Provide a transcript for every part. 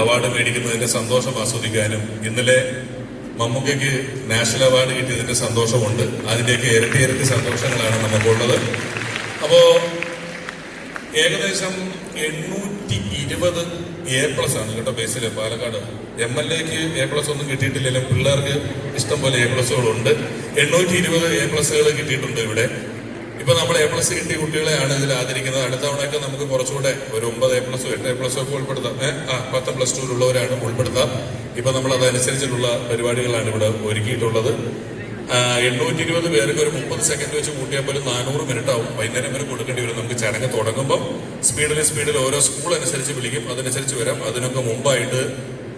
Award മേടിക്കുന്നതിന്റെ സന്തോഷം ആസ്വദിക്കാനും ഇന്നലെ മമ്മൂക്കയ്ക്ക് നാഷണൽ അവാർഡ് കിട്ടിയതിന്റെ സന്തോഷമുണ്ട്. അതിന്റെയൊക്കെ ഇരട്ടി സന്തോഷങ്ങളാണ് നമുക്കുള്ളത്. അപ്പോ ഏകദേശം 820 A+ ആണ് കേട്ടോ ബേസില് പാലക്കാട്. MLAക്ക് A+ ഒന്നും കിട്ടിയിട്ടില്ലെങ്കിലും പിള്ളേർക്ക് ഇഷ്ടം പോലെ A+കളുണ്ട്. 820 A+ കിട്ടിയിട്ടുണ്ട് ഇവിടെ. ഇപ്പൊ നമ്മൾ A+ കിട്ടിയ കുട്ടികളെയാണ് ഇതിൽ ആദരിക്കുന്നത്. അടുത്ത തവണയൊക്കെ നമുക്ക് കുറച്ചുകൂടെ ഒരു 9 A+, 8 A+ ഒക്കെ ഉൾപ്പെടുത്താം. 10 +2 ഉള്ളവരാണ് ഉൾപ്പെടുത്താം. ഇപ്പൊ നമ്മൾ അതനുസരിച്ചിട്ടുള്ള പരിപാടികളാണ് ഇവിടെ ഒരുക്കിയിട്ടുള്ളത്. 820 പേർക്ക് ഒരു 30 സെക്കൻഡ് വെച്ച് കൂട്ടിയാൽ പോലും 400 മിനിറ്റ് ആവും. വൈകുന്നേരം വരെ കൊടുക്കേണ്ടി വരും. നമുക്ക് ചടങ്ങ് തുടങ്ങുമ്പോൾ സ്പീഡിൽ ഓരോ സ്കൂൾ അനുസരിച്ച് വിളിക്കും, അതനുസരിച്ച് വരാം. അതിനൊക്കെ മുമ്പായിട്ട്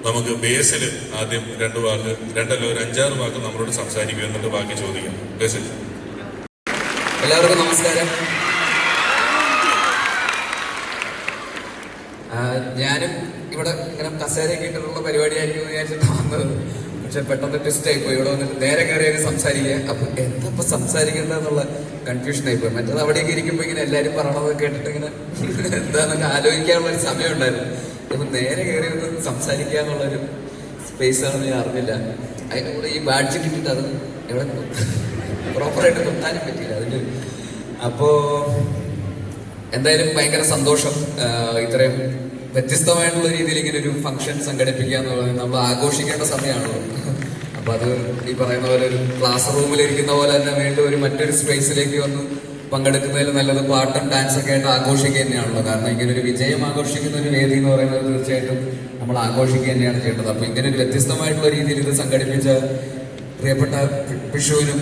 നമുക്ക് ബേസിൽ ആദ്യം 2 വാക്ക്, 2 ഒരു 5-6 വാക്ക് നമ്മളോട് സംസാരിക്കും, എന്നിട്ട് ബാക്കി ചോദിക്കാം. ബേസിൽ എല്ലാവർക്കും നമസ്കാരം. ഞാനും ഇവിടെ ഇങ്ങനെ കസേരയൊക്കെ ഇട്ടിട്ടുള്ള പരിപാടിയായിരിക്കും വിചാരിച്ചിട്ട് വന്നത്. പക്ഷെ പെട്ടെന്ന് ട്വിസ്റ്റ് ആയിപ്പോയി. ഇവിടെ വന്നിട്ട് നേരെ കയറിയൊക്കെ സംസാരിക്കുക. അപ്പൊ എന്താ സംസാരിക്കേണ്ടതെന്നുള്ള കൺഫ്യൂഷൻ ആയിപ്പോയി. മറ്റേത് അവിടെയൊക്കെ ഇരിക്കുമ്പോൾ ഇങ്ങനെ എല്ലാവരും പറയണത് കേട്ടിട്ട് ഇങ്ങനെ എന്താന്നൊക്കെ ആലോചിക്കാനുള്ള ഒരു സമയം ഉണ്ടായിരുന്നു. അപ്പൊ നേരെ കയറി ഒന്ന് സംസാരിക്കുക എന്നുള്ളൊരു സ്പേസ് ആണെന്ന് ഞാൻ അറിഞ്ഞില്ല. അതിൻ്റെ കൂടെ ഈ ബാഡ്ജ് കിട്ടിയിട്ട് അത് ഇവിടെ പ്രോപ്പറായിട്ട് നിർത്താനും പറ്റിയില്ല അതിന്. അപ്പോ എന്തായാലും ഭയങ്കര സന്തോഷം. ഇത്രയും വ്യത്യസ്തമായിട്ടുള്ള രീതിയിൽ ഇങ്ങനെ ഒരു ഫംഗ്ഷൻ സംഘടിപ്പിക്കുക എന്നുള്ളത് നമ്മൾ ആഘോഷിക്കേണ്ട സമയമാണല്ലോ. അപ്പൊ അത് ഈ പറയുന്ന പോലെ ഒരു ക്ലാസ് റൂമിൽ ഇരിക്കുന്ന പോലെ തന്നെ വീണ്ടും ഒരു മറ്റൊരു സ്പേസിലേക്ക് വന്ന് പങ്കെടുക്കുന്നതിൽ നല്ലത് പാട്ടും ഡാൻസൊക്കെ ആയിട്ട് ആഘോഷിക്കുക തന്നെയാണല്ലോ. കാരണം ഇങ്ങനെ ഒരു വിജയം ആഘോഷിക്കുന്ന ഒരു വേദി എന്ന് പറയുന്നത് തീർച്ചയായിട്ടും നമ്മൾ ആഘോഷിക്കുക തന്നെയാണ് ചെയ്യേണ്ടത്. അപ്പൊ ഇങ്ങനെ ഒരു വ്യത്യസ്തമായിട്ടുള്ള രീതിയിൽ ഇത് സംഘടിപ്പിച്ച പ്രിയപ്പെട്ട പിഷുവിനും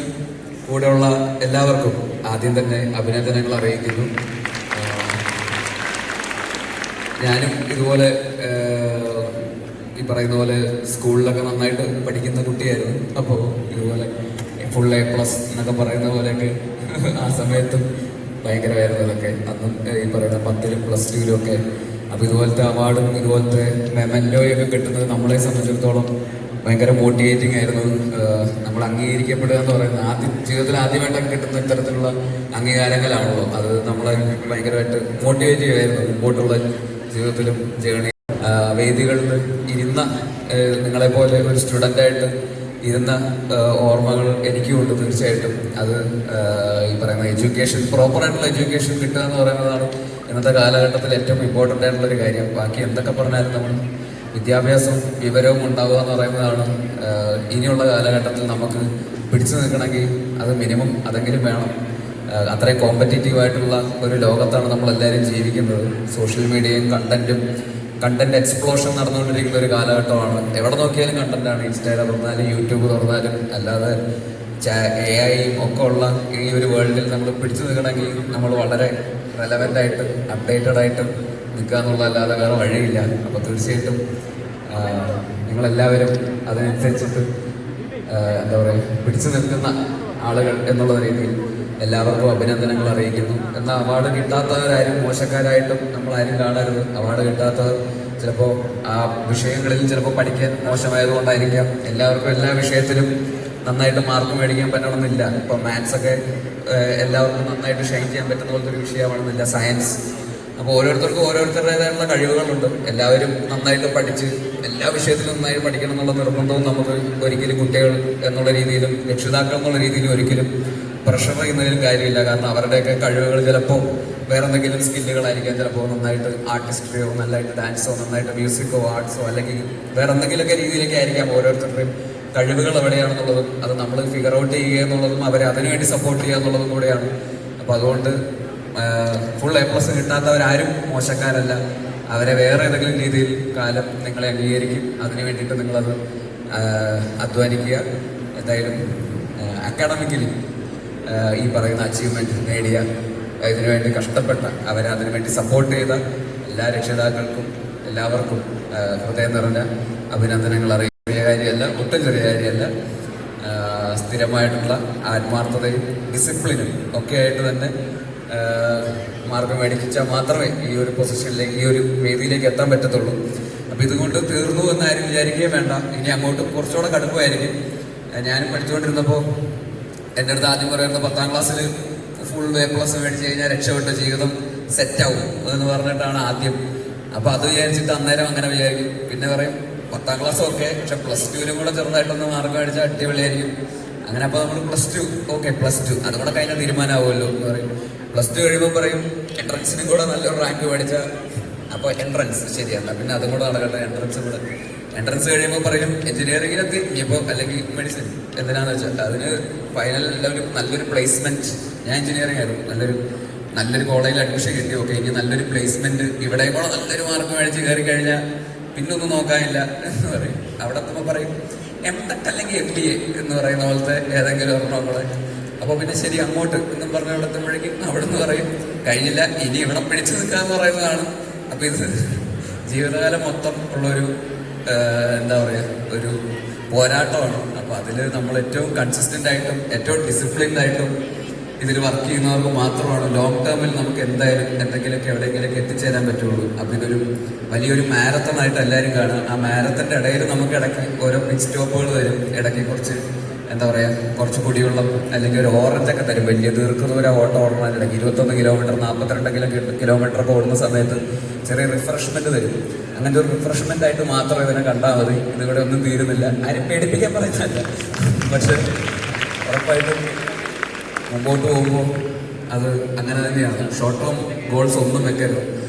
കൂടെയുള്ള എല്ലാവർക്കും ആദ്യം തന്നെ അഭിനന്ദനങ്ങൾ അറിയിക്കുന്നു. ഞാനും ഇതുപോലെ ഈ പറയുന്ന പോലെ സ്കൂളിലൊക്കെ നന്നായിട്ട് പഠിക്കുന്ന കുട്ടിയായിരുന്നു. അപ്പോൾ ഇതുപോലെ ഫുൾ A+ എന്നൊക്കെ പറയുന്ന പോലെയൊക്കെ ആ സമയത്തും ഭയങ്കരമായിരുന്നു ഇതൊക്കെ. അന്നും ഈ പറയുന്ന 10ലും +2ലും ഒക്കെ. അപ്പോൾ ഇതുപോലത്തെ അവാർഡും ഇതുപോലത്തെ മെമൻറ്റോയൊക്കെ കിട്ടുന്നത് നമ്മളെ സംബന്ധിച്ചിടത്തോളം ഭയങ്കര മോട്ടിവേറ്റിംഗ് ആയിരുന്നു. നമ്മൾ അംഗീകരിക്കപ്പെടുക എന്ന് പറയുന്നത് ജീവിതത്തിൽ ആദ്യമായിട്ടൊക്കെ കിട്ടുന്ന ഇത്തരത്തിലുള്ള അംഗീകാരങ്ങളാണല്ലോ. അത് നമ്മളെ ഭയങ്കരമായിട്ട് മോട്ടിവേറ്റ് ചെയ്യുമായിരുന്നു മുമ്പോട്ടുള്ള ജീവിതത്തിലും ജേണി. വേദികളിൽ ഇരുന്ന നിങ്ങളെപ്പോലെ ഒരു സ്റ്റുഡൻ്റായിട്ട് ഇരുന്ന ഓർമ്മകൾ എനിക്കുമുണ്ട് തീർച്ചയായിട്ടും. അത് ഈ പറയുന്ന എഡ്യൂക്കേഷൻ, പ്രോപ്പറായിട്ടുള്ള എഡ്യൂക്കേഷൻ കിട്ടുക എന്ന് പറയുന്നതാണ് ഇന്നത്തെ കാലഘട്ടത്തിൽ ഏറ്റവും ഇമ്പോർട്ടൻ്റ് ആയിട്ടുള്ളൊരു കാര്യം. ബാക്കി എന്തൊക്കെ പറഞ്ഞാലും നമ്മൾ വിദ്യാഭ്യാസവും വിവരവും ഉണ്ടാവുക എന്ന് പറയുന്നതാണ് ഇനിയുള്ള കാലഘട്ടത്തിൽ നമുക്ക് പിടിച്ചു നിൽക്കണമെങ്കിൽ അത് മിനിമം അതെങ്കിലും വേണം. അത്രയും കോമ്പറ്റീറ്റീവായിട്ടുള്ള ഒരു ലോകത്താണ് നമ്മളെല്ലാവരും ജീവിക്കുന്നത്. സോഷ്യൽ മീഡിയയും കണ്ടന്റ് എക്സ്പ്ലോഷൻ നടന്നുകൊണ്ടിരിക്കുന്ന ഒരു കാലഘട്ടമാണ്. എവിടെ നോക്കിയാലും കണ്ടന്റാണ്. ഇൻസ്റ്റാഗ്രാം തുറന്നാലും യൂട്യൂബ് തുറന്നാലും അല്ലാതെ AI ഒക്കെ ഉള്ള ഈ ഒരു വേൾഡിൽ നമ്മൾ പിടിച്ചു നിൽക്കണമെങ്കിൽ നമ്മൾ വളരെ റെലവൻ്റ് ആയിട്ട് അപ്ഡേറ്റഡ് ആയിട്ട് നിൽക്കുക എന്നുള്ളതല്ലാതെ വേറെ വഴിയില്ല. അപ്പോൾ തീർച്ചയായിട്ടും നിങ്ങളെല്ലാവരും അതിനനുസരിച്ചിട്ട് എന്താ പറയുക പിടിച്ചു നിൽക്കുന്ന ആളുകൾ എന്നുള്ള രീതിയിൽ എല്ലാവർക്കും അഭിനന്ദനങ്ങൾ അറിയിക്കുന്നു. എന്നാൽ അവാർഡ് കിട്ടാത്തവരാരും മോശക്കാരായിട്ടും നമ്മളാരും കാണരുത്. അവാർഡ് കിട്ടാത്തവർ ചിലപ്പോൾ ആ വിഷയങ്ങളിൽ ചിലപ്പോൾ പഠിക്കാൻ മോശമായതുകൊണ്ടായിരിക്കാം. എല്ലാവർക്കും എല്ലാ വിഷയത്തിലും നന്നായിട്ട് മാർക്ക് മേടിക്കാൻ പറ്റണമെന്നില്ല. ഇപ്പോൾ മാത്സൊക്കെ എല്ലാവർക്കും നന്നായിട്ട് ഷൈൻ ചെയ്യാൻ പറ്റുന്ന പോലത്തെ ഒരു വിഷയമാണെന്നില്ല സയൻസ്. അപ്പോൾ ഓരോരുത്തർക്കും ഓരോരുത്തരുടേതായിട്ടുള്ള കഴിവുകളുണ്ട്. എല്ലാവരും നന്നായിട്ട് പഠിച്ച് എല്ലാ വിഷയത്തിലും നന്നായി പഠിക്കണം എന്നുള്ള നിർബന്ധവും നമുക്ക് ഒരിക്കലും കുട്ടികൾ എന്നുള്ള രീതിയിലും രക്ഷിതാക്കൾ എന്നുള്ള രീതിയിലും ഒരിക്കലും പ്രഷർ ചെയ്യുന്നതിലും കാര്യമില്ല. കാരണം അവരുടെയൊക്കെ കഴിവുകൾ ചിലപ്പോൾ വേറെ എന്തെങ്കിലും സ്കില്ലുകളായിരിക്കാം. ചിലപ്പോൾ നന്നായിട്ട് ആർട്ടിസ്ട്രിയോ, നന്നായിട്ട് ഡാൻസോ, നന്നായിട്ട് മ്യൂസിക്കോ, ആർട്സോ അല്ലെങ്കിൽ വേറെ എന്തെങ്കിലുമൊക്കെ രീതിയിലൊക്കെ ആയിരിക്കാം ഓരോരുത്തരുടെയും കഴിവുകൾ എവിടെയാണെന്നുള്ളതും അത് നമ്മൾ ഫിഗർ ഔട്ട് ചെയ്യുക എന്നുള്ളതും അവരെ അതിനുവേണ്ടി സപ്പോർട്ട് ചെയ്യുക എന്നുള്ളതും കൂടെയാണ്. അപ്പോൾ അതുകൊണ്ട് ഫുൾ A+ കിട്ടാത്തവരാരും മോശക്കാരല്ല. അവരെ വേറെ ഏതെങ്കിലും രീതിയിൽ കാലം നിങ്ങളെ അംഗീകരിക്കും. അതിനു വേണ്ടിയിട്ട് നിങ്ങളത് അധ്വാനിക്കുക. എന്തായാലും അക്കാഡമിക്കലി ഈ പറയുന്ന അച്ചീവ്മെൻറ്റ് നേടിയ, ഇതിനുവേണ്ടി കഷ്ടപ്പെട്ട, അവരെ അതിനുവേണ്ടി സപ്പോർട്ട് ചെയ്ത എല്ലാ രക്ഷിതാക്കൾക്കും എല്ലാവർക്കും ഹൃദയം നിറഞ്ഞ അഭിനന്ദനങ്ങൾ അറിയിക്കും. ചെറിയ കാര്യമല്ല, ഒട്ടും ചെറിയ കാര്യമല്ല. സ്ഥിരമായിട്ടുള്ള ആത്മാർത്ഥതയും ഡിസിപ്ലിനും ഒക്കെ ആയിട്ട് തന്നെ മാർക്ക് മേടിച്ചാൽ മാത്രമേ ഈ ഒരു പൊസിഷനിലേക്ക്, ഈ ഒരു വേദിയിലേക്ക് എത്താൻ പറ്റത്തുള്ളൂ. അപ്പം ഇതുകൊണ്ട് തീർന്നു എന്നാരും വിചാരിക്കുകയും വേണ്ട. ഇനി അങ്ങോട്ട് കുറച്ചുകൂടെ കടുപ്പമായിരിക്കും. ഞാനും പഠിച്ചുകൊണ്ടിരുന്നപ്പോൾ എൻ്റെ അടുത്ത് ആദ്യം പറയുന്നത് 10ാം ക്ലാസ്സിൽ ഫുൾ A+ മേടിച്ച് കഴിഞ്ഞാൽ രക്ഷപ്പെട്ട ജീവിതം സെറ്റാവും എന്ന് പറഞ്ഞിട്ടാണ് ആദ്യം. അപ്പോൾ അത് വിചാരിച്ചിട്ട് അന്നേരം അങ്ങനെ വിചാരിക്കും. പിന്നെ 10ാം ക്ലാസ് ഓക്കെ, പക്ഷെ +2 കൂടെ ചെറുതായിട്ടൊന്ന് മാർക്ക് മേടിച്ചാൽ അടിപൊളിയായിരിക്കും. അങ്ങനെ അപ്പോൾ നമ്മൾ +2 ഓക്കെ, +2 അതുകൂടെ കഴിഞ്ഞാൽ തീരുമാനമാവുമല്ലോ എന്ന് പറയും. +2 കഴിയുമ്പോൾ പറയും എൻട്രൻസിനും കൂടെ നല്ലൊരു റാങ്ക് മേടിച്ചാൽ, അപ്പോൾ എൻട്രൻസ് ശരിയല്ല, പിന്നെ അതും കൂടെ നടക്കട്ടെ. എൻട്രൻസ് കഴിയുമ്പോൾ പറയും എഞ്ചിനീയറിംഗിലെത്തി ഇനിയിപ്പോൾ, അല്ലെങ്കിൽ മെഡിസിൻ എന്തിനാന്ന് വെച്ചാൽ അതിന് ഫൈനൽ നല്ലൊരു പ്ലേസ്മെന്റ്. ഞാൻ എഞ്ചിനീയറിംഗ് ആയിരുന്നു, നല്ലൊരു കോളേജിൽ അഡ്മിഷൻ കിട്ടി, ഓക്കെ ഇനി നല്ലൊരു പ്ലേസ്മെന്റ് ഇവിടെ കൂടെ നല്ലൊരു മാർക്ക് മേടിച്ച് കയറി കഴിഞ്ഞാൽ പിന്നൊന്നും നോക്കാനില്ല എന്ന് പറയും. അവിടെ എത്തുമ്പോൾ പറയും M.Tech അല്ലെങ്കിൽ MBA എന്ന് പറയുന്ന പോലത്തെ ഏതെങ്കിലും ഒരെണ്ണം കൂടെ. അപ്പോൾ പിന്നെ ശരി അങ്ങോട്ട് എന്നും പറഞ്ഞ അവിടെ എത്തുമ്പോഴേക്കും അവിടെ നിന്ന് പറയും കഴിഞ്ഞില്ല, ഇനി ഇവിടെ പിടിച്ചു നിൽക്കാന്ന് പറയുന്നതാണ്. അപ്പോൾ ഇത് ജീവിതകാലം മൊത്തം ഉള്ളൊരു എന്താ പറയുക, ഒരു പോരാട്ടമാണ്. അപ്പോൾ അതിൽ നമ്മൾ ഏറ്റവും കൺസിസ്റ്റൻ്റ് ആയിട്ടും ഏറ്റവും ഡിസിപ്ലിൻഡ് ആയിട്ടും ഇതിൽ വർക്ക് ചെയ്യുന്നവർക്ക് മാത്രമാണ് ലോങ് ടേമിൽ നമുക്ക് എന്തായാലും എന്തെങ്കിലുമൊക്കെ എവിടെയെങ്കിലുമൊക്കെ എത്തിച്ചേരാൻ പറ്റുള്ളൂ. അപ്പോൾ ഇതൊരു വലിയൊരു മാരത്തൺ ആയിട്ട് എല്ലാവരും കാണുക. ആ മാരത്തൻ്റെ ഇടയിൽ നമുക്ക് ഇടയ്ക്ക് ഓരോ പിറ്റ് സ്റ്റോപ്പുകൾ തരും, ഇടയ്ക്ക് കുറച്ച് എന്താ പറയുക, കുറച്ച് കുടിവെള്ളം അല്ലെങ്കിൽ ഒരു ഓറഞ്ചൊക്കെ തരും. വലിയ ദീർഘദൂര ഓട്ടം ഓടണതിനിടയ്ക്ക് 21 കിലോമീറ്റർ 42 കിലോമീറ്റർ ഒക്കെ ഓടുന്ന സമയത്ത് ചെറിയ റിഫ്രഷ്മെന്റ് തരും. അങ്ങനത്തെ ഒരു റിഫ്രഷ്മെന്റ് ആയിട്ട് മാത്രം ഇതിനെ കണ്ടാൽ മതി. ഇതിവിടെ ഒന്നും തീരുന്നില്ല, ആരും പേടിപ്പിക്കാൻ പറയുന്നില്ല. പക്ഷെ ഉറപ്പായിട്ടും മുമ്പോട്ട് പോകുമ്പോൾ അത് അങ്ങനെ തന്നെയാണ്. ഷോർട്ട് ടേം ഗോൾസ് ഒന്നും വെക്കരുത്,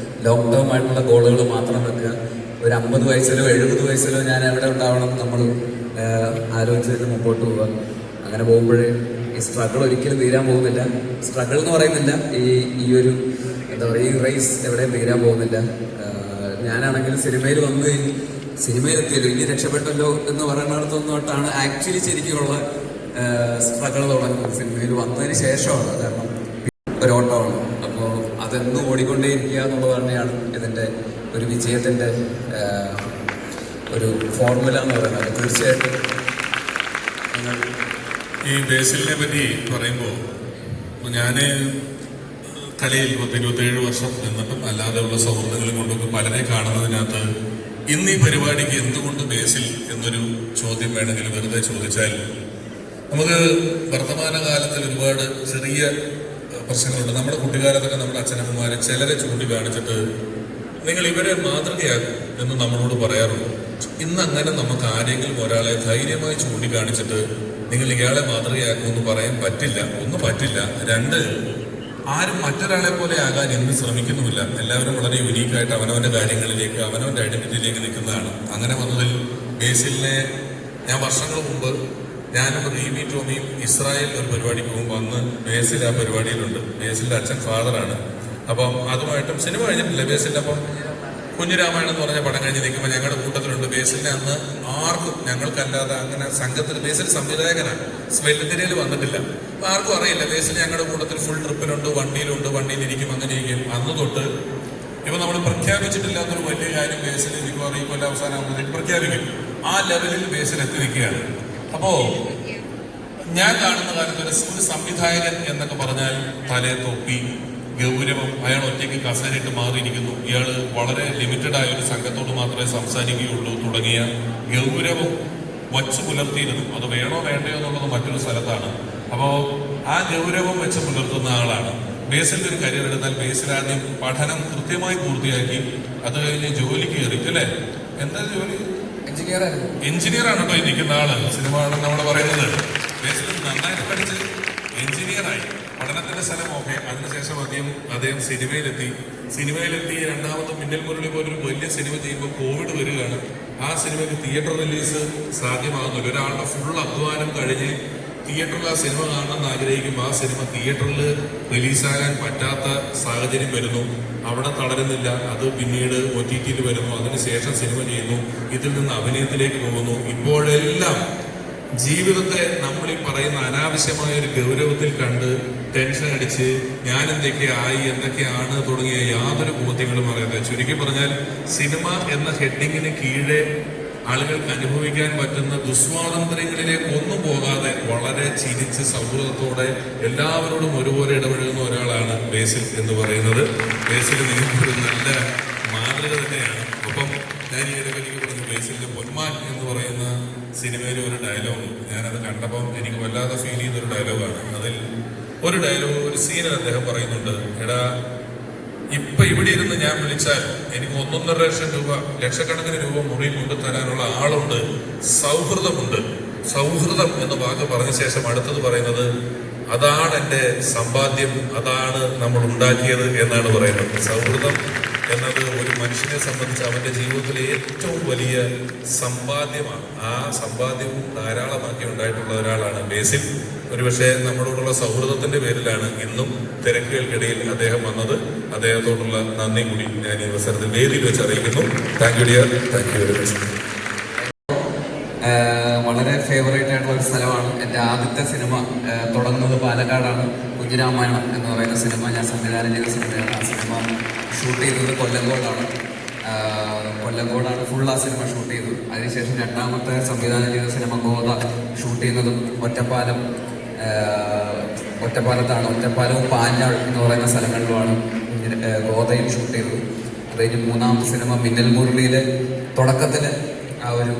ലോങ് ടേം ആയിട്ടുള്ള ഗോളുകൾ മാത്രം വെക്കുക. ഒരു 50 വയസ്സിലോ 70 വയസ്സിലോ ഞാൻ എവിടെ ഉണ്ടാവണം നമ്മൾ ആലോചിച്ചിട്ട് മുമ്പോട്ട് പോവുക. അങ്ങനെ പോകുമ്പോഴേ ഈ സ്ട്രഗിൾ ഒരിക്കലും തീരാൻ പോകുന്നില്ല. സ്ട്രഗിൾ എന്ന് പറയുന്നില്ല, ഈ ഒരു എന്താ പറയുക, ഈ റേസ് എവിടെയും തീരാൻ പോകുന്നില്ല. ഞാനാണെങ്കിൽ സിനിമയിലെത്തിയല്ലോ, ഇനി രക്ഷപ്പെട്ടല്ലോ എന്ന് പറയുന്നിടത്തൊന്നോട്ടാണ് ആക്ച്വലി ശരിക്കുമുള്ള സ്ട്രഗിൾ തുടങ്ങുന്നത്. സിനിമയിൽ വന്നതിന് ശേഷമാണ്, കാരണം ഒരു ഓട്ടമാണ്. അപ്പോൾ അതെന്നും ഓടിക്കൊണ്ടേയിരിക്കുക എന്നുള്ളത് തന്നെയാണ് ഇതിൻ്റെ ഒരു വിജയത്തിൻ്റെ ഒരു ഫോർമുല എന്ന് പറയുന്നത്. തീർച്ചയായിട്ടും ഈ ബേസിലിനെ പറ്റി പറയുമ്പോൾ ഞാൻ കലയിൽ 27 വർഷം നിന്നിട്ടും അല്ലാതെയുള്ള സൗഹൃദങ്ങളും കൊണ്ടൊക്കെ പലരെ കാണുന്നതിനകത്ത് ഇന്ന് ഈ പരിപാടിക്ക് എന്തുകൊണ്ട് ബേസിൽ എന്നൊരു ചോദ്യം വേണമെങ്കിൽ വെറുതെ ചോദിച്ചാൽ, നമുക്ക് വർത്തമാനകാലത്തിൽ ഒരുപാട് ചെറിയ പ്രശ്നങ്ങളുണ്ട്. നമ്മുടെ കുട്ടിക്കാലത്തൊക്കെ നമ്മുടെ അച്ഛനമ്മമാരെ ചിലരെ ചൂണ്ടിക്കാണിച്ചിട്ട് നിങ്ങൾ ഇവരെ മാതൃകയാക്കും എന്ന് നമ്മളോട് പറയാറുണ്ട്. ഇന്ന് അങ്ങനെ നമുക്ക് ആരെങ്കിലും ഒരാളെ ധൈര്യമായി ചൂണ്ടിക്കാണിച്ചിട്ട് നിങ്ങൾ ഇയാളെ മാതൃകയാക്കുമെന്ന് പറയാൻ പറ്റില്ല. ഒന്ന് പറ്റില്ല, രണ്ട് ആരും മറ്റൊരാളെ പോലെ ആകാൻ ഇന്ന് ശ്രമിക്കുന്നുമില്ല. എല്ലാവരും വളരെ യുനീക്കായിട്ട് അവനവന്റെ കാര്യങ്ങളിലേക്ക് അവനവന്റെ ഐഡന്റിറ്റിയിലേക്ക് നിൽക്കുന്നതാണ്. അങ്ങനെ വന്നതിൽ ബേസിലിനെ ഞാൻ വർഷങ്ങൾ മുമ്പ് ഞാനും റീമി ടോമിയും ഇസ്രായേലിൽ ഒരു പരിപാടിക്ക് പോകുമ്പോൾ അന്ന് ബേസിൽ ആ പരിപാടിയിലുണ്ട്. ബേസിലിന്റെ അച്ഛൻ ഫാദറാണ്. അപ്പം അതുമായിട്ടും സിനിമ കഴിഞ്ഞിട്ടില്ല ബേസിലിന്റെ. അപ്പം കുഞ്ഞിരാമായണം എന്ന് പറഞ്ഞ പടം കഴിഞ്ഞ് നിൽക്കുമ്പോൾ ഞങ്ങളുടെ കൂട്ടത്തിലുണ്ട് ബേസിലിനെ. അന്ന് ആർക്കും ഞങ്ങൾക്കല്ലാതെ അങ്ങനെ സംഘത്തിൽ ബേസിൽ സംവിധായകനാണ്, സ്മെല്ലുതിരയിൽ വന്നിട്ടില്ല, ആർക്കും അറിയില്ല. ബേസിൽ ഞങ്ങളുടെ കൂട്ടത്തിൽ ഫുൾ ട്രിപ്പിലുണ്ട്, വണ്ടിയിലിരിക്കും, അങ്ങനെ ഇരിക്കും. അന്ന് തൊട്ട് ഇപ്പൊ നമ്മൾ പ്രഖ്യാപിച്ചിട്ടില്ലാത്തൊരു വലിയ കാര്യം ബേസിൽ മിക്കവാറും ഈ കൊല്ലം അവസാനമാകുമ്പോഴത്തേക്ക് പ്രഖ്യാപിക്കും. ആ ലെവലിൽ ബേസിൽ എത്തി നിൽക്കുകയാണ്. അപ്പോ ഞാൻ കാണുന്ന കാലത്ത് ഒരു സംവിധായകൻ എന്നൊക്കെ പറഞ്ഞാൽ തലേ തൊപ്പി, ഗൗരവം, അയാൾ ഒറ്റയ്ക്ക് കസേരയിട്ട് മാറിയിരിക്കുന്നു, ഇയാൾ വളരെ ലിമിറ്റഡ് ആയ ഒരു സംഘത്തോട് മാത്രമേ സംസാരിക്കുകയുള്ളൂ തുടങ്ങിയ ഗൗരവം വച്ചു പുലർത്തിയിരുന്നു. അത് വേണോ വേണ്ടയോ എന്നുള്ളത് മറ്റൊരു സ്ഥലത്താണ്. അപ്പോൾ ആ ഗൗരവം വെച്ച് പുലർത്തുന്ന ആളാണ്. ബേസിന്റെ ഒരു കരിയർ എടുത്താൽ ബേസിൽ ആദ്യം പഠനം കൃത്യമായി പൂർത്തിയാക്കി അത് കഴിഞ്ഞ് ജോലിക്ക് കയറി. അല്ലേ, എന്താ ജോലി? എഞ്ചിനീയർ ആണ് കേട്ടോ. ഇരിക്കുന്ന ആള് സിനിമ ആണെന്ന് നമ്മൾ പറയുന്നത്. ബേസിൽ നന്നായിട്ട് പഠിച്ച് എഞ്ചിനീയറായി, പഠനത്തിന്റെ സ്ഥലം ഓക്കെ. അതിനുശേഷം അദ്ദേഹം സിനിമയിലെത്തി രണ്ടാമത്തെ മിന്നൽ മുരളി പോലൊരു വലിയ സിനിമ ചെയ്യുമ്പോൾ കോവിഡ് വരികയാണ്. ആ സിനിമയ്ക്ക് തിയേറ്റർ റിലീസ് സാധ്യമാകുന്നില്ല. ഒരാളുടെ ഫുൾ അധ്വാനം കഴിഞ്ഞ് തിയേറ്ററിൽ ആ സിനിമ കാണണമെന്ന് ആഗ്രഹിക്കുമ്പോൾ ആ സിനിമ തിയേറ്ററിൽ റിലീസാകാൻ പറ്റാത്ത സാഹചര്യം വരുന്നു. അവിടെ തളരുന്നില്ല, അത് പിന്നീട് OTT വരുന്നു. അതിനുശേഷം സിനിമ ചെയ്യുന്നു, ഇതിൽ നിന്ന് അഭിനയത്തിലേക്ക് പോകുന്നു. ഇപ്പോഴെല്ലാം ജീവിതത്തെ നമ്മൾ ഈ പറയുന്ന അനാവശ്യമായ ഒരു ഗൗരവത്തിൽ കണ്ട് ടെൻഷൻ അടിച്ച് ഞാൻ എന്തൊക്കെയാണ് തുടങ്ങിയ യാതൊരു ബോധ്യങ്ങളും അറിയാതെ, ചുരുക്കി പറഞ്ഞാൽ സിനിമ എന്ന ഹെഡിങ്ങിന് കീഴെ ആളുകൾക്ക് അനുഭവിക്കാൻ പറ്റുന്ന ദുസ്വാതന്ത്ര്യങ്ങളിലേക്ക് ഒന്നും പോകാതെ വളരെ ചിരിച്ച് സൗഹൃദത്തോടെ എല്ലാവരോടും ഒരുപോലെ ഇടപഴകുന്ന ഒരാളാണ് ബേസിൽ എന്ന് പറയുന്നത്. ബേസിൽ നിങ്ങൾക്കൊരു നല്ല മാതൃക തന്നെയാണ്. ഒപ്പം ഞാൻ ഈ ഇടവലിക്ക് പറഞ്ഞു, ബേസിലിന്റെ പൊന്മാൻ എന്ന് പറയുന്ന സിനിമയിലെ ഒരു ഡയലോഗ് ഞാനത് കണ്ടപ്പം എനിക്ക് വല്ലാതെ ഫീൽ ചെയ്തൊരു ഡയലോഗാണ്. അതിൽ ഒരു സീനിൽ അദ്ദേഹം പറയുന്നുണ്ട്, എടാ ഇപ്പൊ ഇവിടെ ഇരുന്ന് ഞാൻ വിളിച്ചാൽ എനിക്ക് 1.5 ലക്ഷം രൂപ, ലക്ഷക്കണക്കിന് രൂപ മുറി കൊണ്ടുതരാനുള്ള ആളുണ്ട്. സൗഹൃദമുണ്ട്. സൗഹൃദം എന്ന വാക്ക് പറഞ്ഞ ശേഷം അടുത്തത് പറയുന്നത് അതാണ് എൻ്റെ സമ്പാദ്യം, അതാണ് നമ്മൾ ഉണ്ടാക്കിയത് എന്നാണ് പറയുന്നത്. സൗഹൃദം എന്നത് ഒരു മനുഷ്യനെ സംബന്ധിച്ച് അവന്റെ ജീവിതത്തിലെ ഏറ്റവും വലിയ സമ്പാദ്യമാണ്. ആ സമ്പാദ്യവും ധാരാളമാക്കി ഉണ്ടായിട്ടുള്ള ഒരാളാണ് ബേസിൽ. ഒരുപക്ഷെ നമ്മളോടുള്ള സൗഹൃദത്തിന്റെ പേരിലാണ് ഇന്നും തിരക്കുകൾക്കിടയിൽ അദ്ദേഹം വന്നത്. അദ്ദേഹത്തോടുള്ള നന്ദി കൂടി ഞാൻ ഈ അവസരത്തിൽ വേദിയിൽ വെച്ച് അറിയിക്കുന്നു. Thank you dear, thank you very much. വളരെ ഫേവറേറ്റ് ആയിട്ടുള്ള ഒരു സ്ഥലമാണ്. എൻ്റെ ആദ്യത്തെ സിനിമ തുടങ്ങുന്നത് പാലക്കാടാണ്. കുഞ്ഞിരാമായണം എന്ന് പറയുന്ന സിനിമ ഞാൻ സംവിധാനം ചെയ്ത സിനിമയാണ്. ആ സിനിമ ഷൂട്ട് ചെയ്തത് കൊല്ലങ്കോടാണ്. ഫുൾ ആ സിനിമ ഷൂട്ട് ചെയ്തു. അതിനുശേഷം രണ്ടാമത്തെ സംവിധാനം ചെയ്ത സിനിമ ഗോദ ഷൂട്ട് ചെയ്യുന്നതും ഒറ്റപ്പാലത്താണ്. ഒറ്റപ്പാലവും പാഞ്ഞാൾ എന്ന് പറയുന്ന സ്ഥലങ്ങളിലുമാണ് ഗോദയും ഷൂട്ട് ചെയ്തത്. അത് കഴിഞ്ഞ് മൂന്നാമത്തെ സിനിമ മിന്നൽ മുരളിയിലെ തുടക്കത്തിൽ ആ ഒരു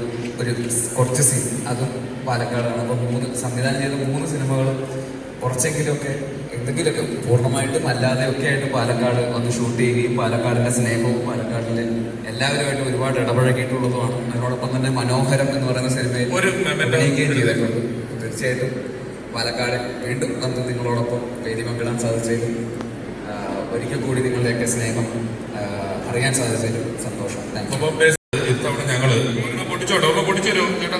കുറച്ച് സീൻ അതും പാലക്കാടാണ്. അപ്പോൾ സംവിധാനം ചെയ്ത 3 സിനിമകളും കുറച്ചെങ്കിലുമൊക്കെ എന്തെങ്കിലുമൊക്കെ പൂർണ്ണമായിട്ടും അല്ലാതെയൊക്കെ ആയിട്ട് പാലക്കാട് വന്ന് ഷൂട്ട് ചെയ്യുകയും പാലക്കാടിൻ്റെ സ്നേഹവും പാലക്കാടിലെ എല്ലാവരുമായിട്ട് ഒരുപാട് ഇടപഴകിയിട്ടുള്ളതുമാണ്. അതിനോടൊപ്പം തന്നെ മനോഹരം എന്ന് പറയുന്ന സിനിമയിൽ അഭിനയിക്കുകയും ചെയ്തിട്ടുണ്ട്. തീർച്ചയായിട്ടും പാലക്കാട് വീണ്ടും വന്ന് നിങ്ങളോടൊപ്പം വേദി പങ്കിടാൻ സാധിച്ചതിലും ഒരിക്കൽ കൂടി നിങ്ങളുടെയൊക്കെ സ്നേഹം അറിയാൻ സാധിച്ചതിലും സന്തോഷം. ഇത്തവണ ഞങ്ങള് പൊട്ടിച്ചോ ചേട്ടാ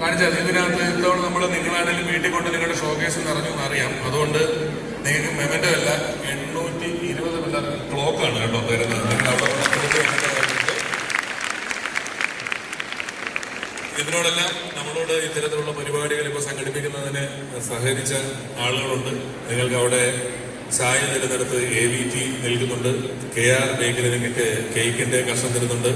കാണിച്ചാൽ ഇതിനകത്ത് ഇത്തവണ നമ്മൾ നിങ്ങളാണെങ്കിലും വീട്ടിൽ കൊണ്ട് നിങ്ങളുടെ ഷോക്കേസ് നിറഞ്ഞു എന്നറിയാം. അതുകൊണ്ട് നിങ്ങൾക്ക് മെമന്റോ അല്ല 820 പിള്ളേർ ക്ലോക്കാണ് കേട്ടോ തരുന്നത്. നിങ്ങൾ അവിടെ ഇതിനോടെല്ലാം നമ്മളോട് ഇത്തരത്തിലുള്ള പരിപാടികൾ ഇപ്പോൾ സംഘടിപ്പിക്കുന്നതിന് സഹകരിച്ച ആളുകളുണ്ട്. നിങ്ങൾക്ക് അവിടെ ചായ തരുന്നിടത്ത് AVT നൽകുന്നുണ്ട്. KR ബേക്കറിന് കേക്കിന്റെ കഷ്ണം തരുന്നുണ്ട്.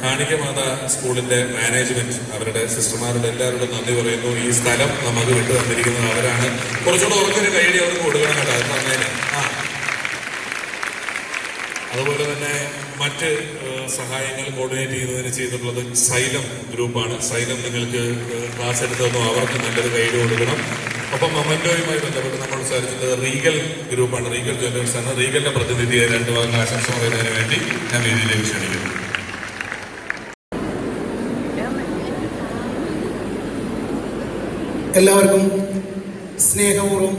കാണിക്കമാത സ്കൂളിന്റെ മാനേജ്മെന്റ് അവരുടെ സിസ്റ്റർമാരുടെ എല്ലാവരോടും നന്ദി പറയുന്നു. ഈ സ്ഥലം നമുക്ക് വിട്ടു തന്നിരിക്കുന്നത് അവരാണ്. കുറച്ചുകൂടെ ഉറക്കൊരു കൈഡി അവർക്ക് കൊടുക്കണം കേട്ടോ. അത് തന്നേനെ. അതുപോലെ തന്നെ മറ്റ് സഹായങ്ങൾ കോർഡിനേറ്റ് ചെയ്യുന്നതിന് ചെയ്തിട്ടുള്ളത് സൈലം ഗ്രൂപ്പാണ്. സൈലം നിങ്ങൾക്ക് ക്ലാസ് എടുത്തൊന്നും അവർക്ക് നല്ലൊരു ഗൈഡ് കൊടുക്കണം. ഒപ്പം മൊമെന്റോയുമായി ബന്ധപ്പെട്ട് നമ്മൾ സംസാരിച്ചത് റീഗൽ ഗ്രൂപ്പാണ്. റീഗൽ ജ്വല്ലേഴ്സ് ആണ്. റീഗലിന്റെ പ്രതിനിധിയെ 2 വാക്ക് ആശംസ പറയുന്നതിന് വേണ്ടി ഞാൻ വേദിയിലേക്ക് ക്ഷണിക്കുന്നു. എല്ലാവർക്കും സ്നേഹപൂർവ്വം